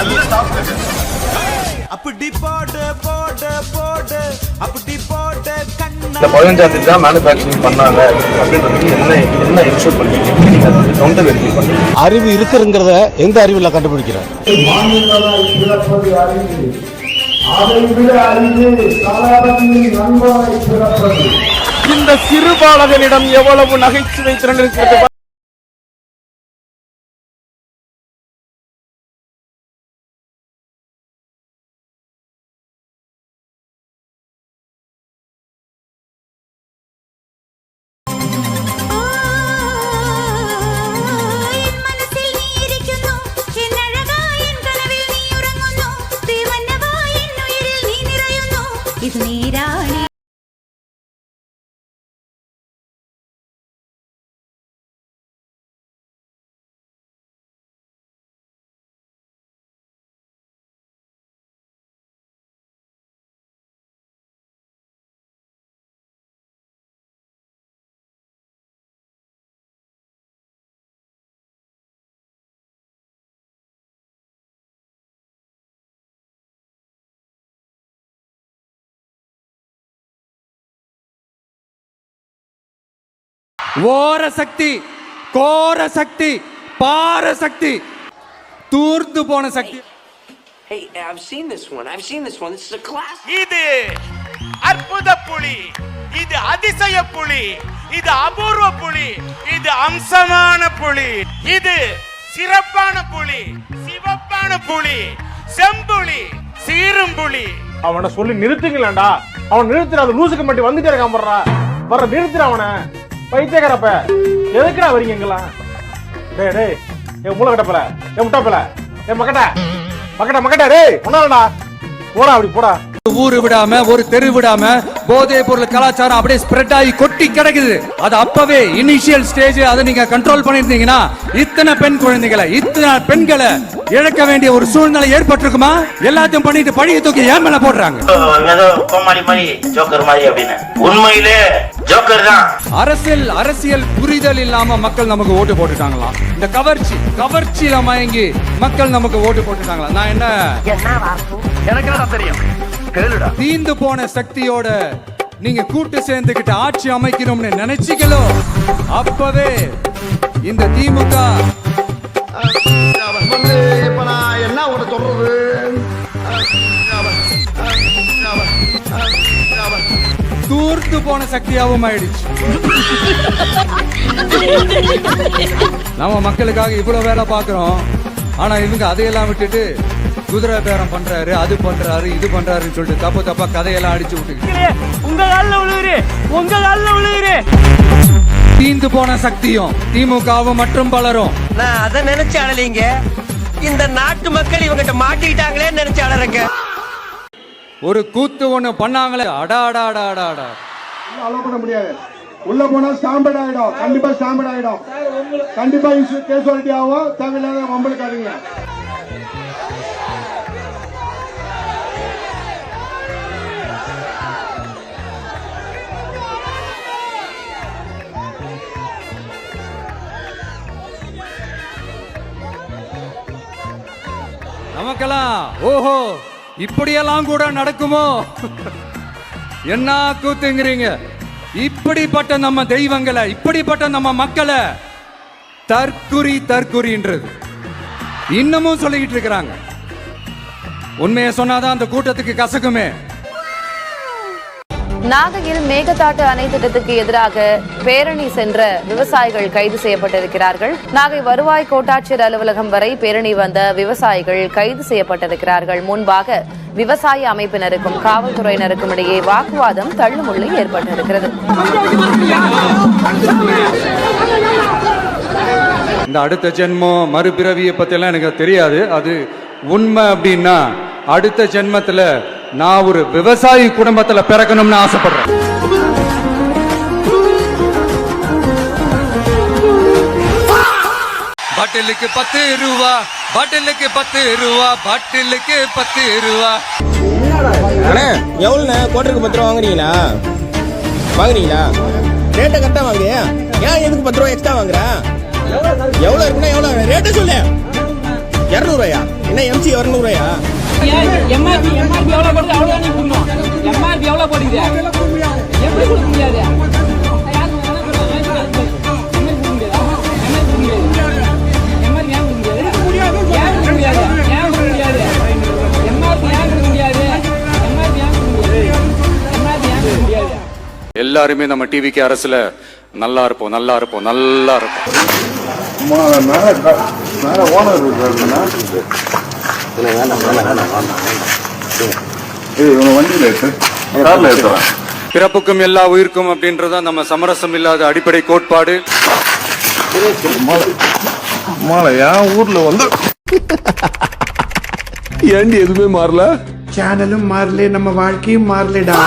நல்லா சாப்பிடுங்க. அப்படி போடு போடு போடு அப்படி போடு இந்த 15ஆம் தேதி தான் மேனுஃபேக்சரிங் பண்ணாங்க அப்படின்றது என்ன இன்ஷூர் பண்ணுறீங்க? அறிவு இருக்குங்கிறத எந்த அறிவில் கண்டுபிடிக்கிறார்? இந்த சிறுபாலகனிடம் எவ்வளவு நகைச்சுவை திறன் இருக்கிறது. ஓர சக்தி, கோர சக்தி, பார சக்தி, தூர்ந்து போன சக்தி. Hey, I've seen this one. This is a class. இது அற்புத புலி, இது அதிசய புலி, இது அபூர்வ புலி, இது அம்சமான புலி, இது சிறப்பான புலி, சிவப்பான புலி, செம்புலி, சீரும்புலி. அவனை சொல்லி நிறுத்துங்களேன்டா. அவன் நிறுத்துற அந்த லூசுக்கு மட்டும் வந்துட்டே இருக்கான். வர்ற நிறுத்துற அவனை. பைத்தியக்காரப்ப எதுக்குடா வரீங்க எங்கெல்லாம்? டேய் டேய், என் மூளை கட்டப்பல, என் முட்டாப்பல, என் மக்கட்ட டேய் ஒன்னாலடா போடா, அப்படி போடா. ஊரு விடாம, ஒரு தெரு விடாம போதை பொருள் கலாச்சாரம் அப்படியே ஸ்ப்ரெட் ஆகி கொட்டி கிடக்குது. அது அப்பவே இனிஷியல் ஸ்டேஜ். அதை நீங்க கண்ட்ரோல் பண்ணிருந்தீங்கன்னா இத்தனை பெண் குழந்தைகளை, இத்தனை பெண்களை இழக்க வேண்டிய ஒரு சூழ்நிலை ஏற்பட்டிருக்குமா? எல்லாத்தையும் பண்ணிட்டு பழிய தூக்கி ஏன் மேல போடுறாங்க? கோமாளி மாதிரி, ஜோக்கர் மாதிரி அப்படின்னு. உண்மையிலே ஜோக்கர் தான். அரசியல் புரிதல் இல்லாம மக்கள் நமக்கு ஓட்டு போட்டுட்டாங்களா? இந்த கவர்ச்சியில மயங்கி மக்கள் நமக்கு ஓட்டு போட்டுட்டாங்களா? நான் என்ன எனக்கு தெரியும், தீந்து போன சக்தியோட நீங்க கூட்டு சேர்ந்துகிட்டு ஆட்சி அமைக்கணும்னு நினைச்சீங்களோ அப்பவே இந்த திமுக இப்ப நான் என்ன உங்களை சொல்றது? தூர்த்து போன சக்தியாவும் ஆயிடுச்சு. நம்ம மக்களுக்காக இவ்வளவு வேலை பார்க்கிறோம். ஆனா இவங்க அதையெல்லாம் விட்டுட்டு குதிரை பேரம் பண்றாரு, அது பண்றாரு, இது பண்றாருன்னு சொல்லிட்டு தப்பா கதையெல்லாம் அடிச்சு விட்டு உங்க கால்ல விழுகிறே. தீந்து போன சக்தியும் திமுகவும் மற்றும் பலரும். நான் அதை நினைச்சு அழலீங்க. இந்த நாட்டு மக்கள் இவங்கிட்ட மாட்டிக்கிட்டாங்களே நினைச்சு அழறங்க. ஒரு கூத்து ஒண்ணு பண்ணாங்களே, அடா அடா அடா அடா அடா. அலோ பண்ண முடியாது. உள்ள போனா ஸ்டாம்பர்ட் ஆயிடும். கண்டிப்பா ஸ்டாம்பர்ட் ஆயிடும். கண்டிப்பா கேசுவாலிட்டி ஆகும். தேவையில்லாத வம்பளுக்காதீங்க. நமக்கெல்லாம் ஓஹோ இப்படியெல்லாம் கூட நடக்குமோ? என்ன கூத்துங்கிறீங்க? இப்படிப்பட்ட நம்ம தெய்வங்களை, இப்படிப்பட்ட நம்ம மக்களை தற்குறின்றது இன்னமும் சொல்லிக்கிட்டு இருக்கிறாங்க. உண்மையை சொன்னாதான் அந்த கூட்டத்துக்கு கசக்குமே. நாகையில் மேகதாட்டு அணை திட்டத்துக்கு எதிராக பேரணி சென்ற விவசாயிகள் கைது செய்யப்பட்டிருக்கிறார்கள். நாகை வருவாய் கோட்டாட்சியர் அலுவலகம் வரை பேரணி வந்த விவசாயிகள் கைது செய்யப்பட்டிருக்கிறார்கள். முன்பாக விவசாய அமைப்பினருக்கும் காவல்துறையினருக்கும் இடையே வாக்குவாதம், தள்ளுமுள்ளு ஏற்பட்டிருக்கிறது. இந்த அடுத்த ஜென்மம் மறுபிறவியை பத்தியெல்லாம் எனக்கு தெரியாது. அது உண்மை அப்படின்னா அடுத்த ஜென்மத்துல நான் ஒரு விவசாயி குடும்பத்துல பிறக்கணும்னு ஆசைப்படுறேன். பாட்டிலுக்கு 10 ரூபா, பாட்டிலுக்கு 10 ரூபா, பாட்டிலுக்கு 10 ரூபா. எவ்வளோ கோட்டருக்கு 10 ரூபா வாங்குறீங்களா? ரேட்டை கரெக்டா வாங்குறியா? ஏன் எதுக்கு 10 ரூபா எக்ஸ்ட்ரா வாங்குற? எவ்வளோ இருக்குன்னா எவ்வளோ ரேட்டை சொல்லு. 200 என்ன எம்சி 200 எம்ஆர்பி எவ்வளவு போடுது அவ்வளவுதான் கொடுக்கணும். எம்ஆர்பி எவ்வளவு போடுது எப்படி கொடுக்க முடியாது? எல்லாருமே நம்ம டிவிக்கு அரசுல நல்லா இருப்போம் நல்லா இருப்போம் நல்லா இருப்போம். ஓனர் இருக்காருன்னா வண்டியில் கார்ல ஏற்றுறேன். பிறப்புக்கும் எல்லா உயிருக்கும் அப்படின்றத நம்ம சமரசம் இல்லாத அடிப்படை கோட்பாடு. என் ஊர்ல வந்து ஏண்டி எதுவுமே மாறல? சேனலும் மாறல, நம்ம வாழ்க்கையும் மாறலடா.